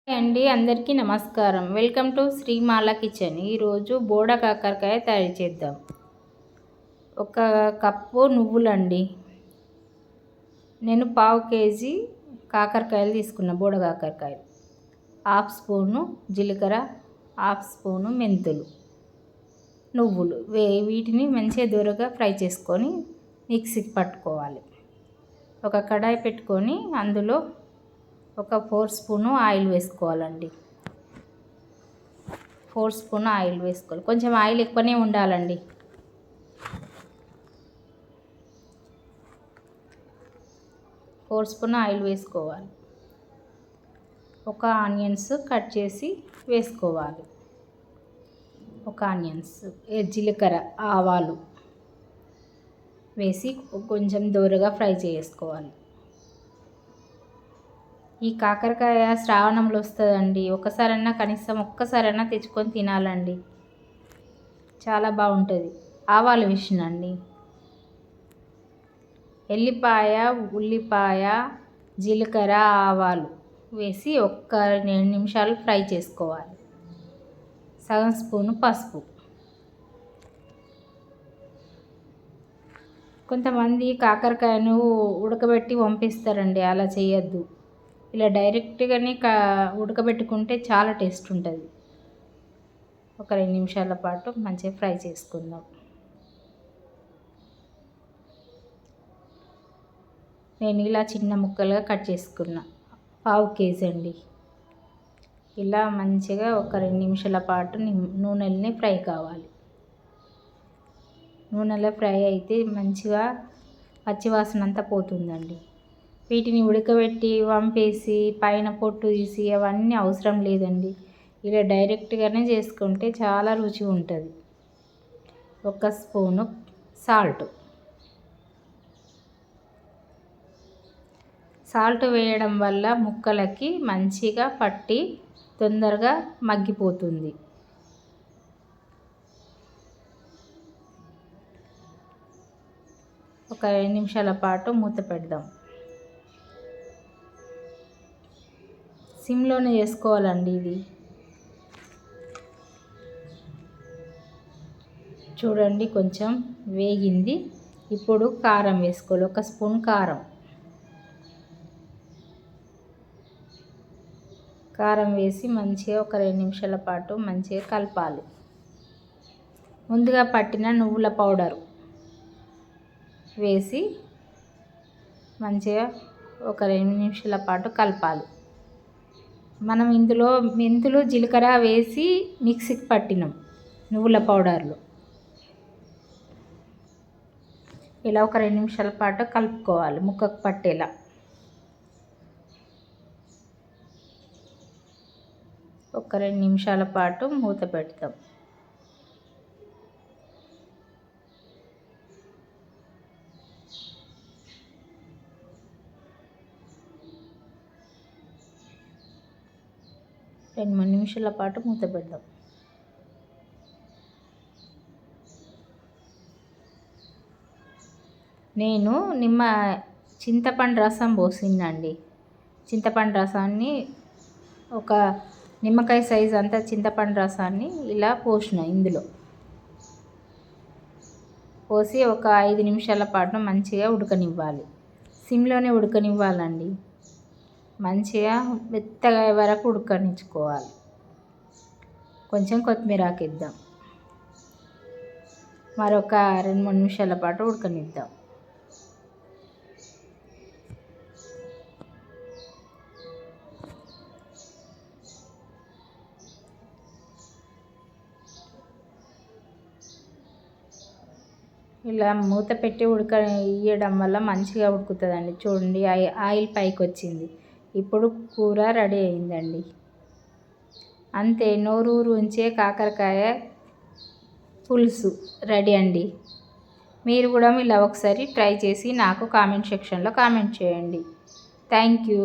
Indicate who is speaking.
Speaker 1: అండి అందరికీ నమస్కారం. Welcome to శ్రీమాల kitchen. ఈరోజు బోడ కాకరకాయ తయారు చేద్దాం. ఒక కప్పు నువ్వులండి. నేను 1/2 కేజీ కాకరకాయలు తీసుకున్న బోడ కాకరకాయలు. 1/2 స్పూను జీలకర్ర, 1/2 స్పూను మెంతులు, నువ్వులు వీటిని మంచిగా దూరగా ఫ్రై చేసుకొని మిక్సీకి పట్టుకోవాలి. ఒక కడాయి పెట్టుకొని అందులో ఒక 4 స్పూను ఆయిల్ వేసుకోవాలండి. 4 స్పూను ఆయిల్ వేసుకోవాలి. కొంచెం ఆయిల్ ఎక్కువనే ఉండాలండి. ఫోర్ స్పూన్ ఆయిల్ వేసుకోవాలి. ఒక ఆనియన్స్ కట్ చేసి వేసుకోవాలి. ఒక ఆనియన్స్, జీలకర్ర, ఆవాలు వేసి కొంచెం దూరగా ఫ్రై చేసుకోవాలి. ఈ కాకరకాయ శ్రావణంలో వస్తుందండి. కనీసం ఒక్కసారైనా తెచ్చుకొని తినాలండి. చాలా బాగుంటుంది. ఆవాలు వేసినండి. ఎల్లిపాయ, ఉల్లిపాయ, జీలకర్ర, ఆవాలు వేసి 2 నిమిషాలు ఫ్రై చేసుకోవాలి. సగం స్పూను పసుపు. కొంతమంది కాకరకాయను ఉడకబెట్టి పంపిస్తారండి. అలా చేయొద్దు. ఇలా డైరెక్ట్గానే ఉడకబెట్టుకుంటే చాలా టేస్ట్ ఉంటుంది. ఒక 2 నిమిషాల పాటు మంచిగా ఫ్రై చేసుకుందాం. నేను ఇలా చిన్న ముక్కలుగా కట్ చేసుకున్నా. 1/2 కేజీ అండి. ఇలా మంచిగా ఒక 2 నిమిషాల పాటు నూనెల్ని ఫ్రై కావాలి. నూనెలో ఫ్రై అయితే మంచిగా పచ్చివాసన అంతా పోతుందండి. వీటిని ఉడకబెట్టి వంపేసి పైన పొట్టు తీసి అవన్నీ అవసరం లేదండి. ఇలా డైరెక్ట్గానే చేసుకుంటే చాలా రుచి ఉంటుంది. 1 స్పూను సాల్ట్ వేయడం వల్ల ముక్కలకి మంచిగా పట్టి తొందరగా మగ్గిపోతుంది. ఒక 2 నిమిషాల పాటు మూత పెడదాం. సిమ్లోనే చేసుకోవాలండి. ఇది చూడండి కొంచెం వేగింది. ఇప్పుడు కారం వేసుకోవాలి. 1 స్పూన్ కారం వేసి మంచిగా ఒక 2 నిమిషాల పాటు మంచిగా కలపాలి. ముందుగా పట్టిన నువ్వుల పౌడరు వేసి మంచిగా ఒక 2 నిమిషాల పాటు కలపాలి. మనం ఇందులో మెంతులు, జీలకర్ర వేసి మిక్సీకి పట్టినాం నువ్వుల పౌడర్లో. ఇలా ఒక 2 నిమిషాల పాటు కలుపుకోవాలి ముక్కకు పట్టేలా. ఒక 2 నిమిషాల పాటు మూత పెడతాం. రెండు 3 నిమిషాల పాటు మూత పెడదాం. నేను చింతపండు రసం పోసిందండి. చింతపండు రసాన్ని ఒక నిమ్మకాయ సైజు అంతా చింతపండు రసాన్ని ఇలా పోసిన ఇందులో పోసి ఒక 5 నిమిషాల పాటు మంచిగా ఉడకనివ్వాలి. సిమ్లోనే ఉడకనివ్వాలండి. మంచిగా మెత్తగా వరకు ఉడకనిచ్చుకోవాలి. కొంచెం కొత్తిమీర ఆకేద్దాం. మరొక 2-3 నిమిషాల పాటు ఉడకనిద్దాం. ఇలా మూత పెట్టి ఇవ్వడం వల్ల మంచిగా ఉడుకుతుందండి. చూడండి ఆయిల్ పైకి వచ్చింది. ఇప్పుడు కూర రెడీ అయిందండి. అంతే, నోరూరు ఉంచే కాకరకాయ పులుసు రెడీ అండి. మీరు కూడా ఇలా ఒకసారి ట్రై చేసి నాకు కామెంట్ సెక్షన్లో కామెంట్ చేయండి. Thank you.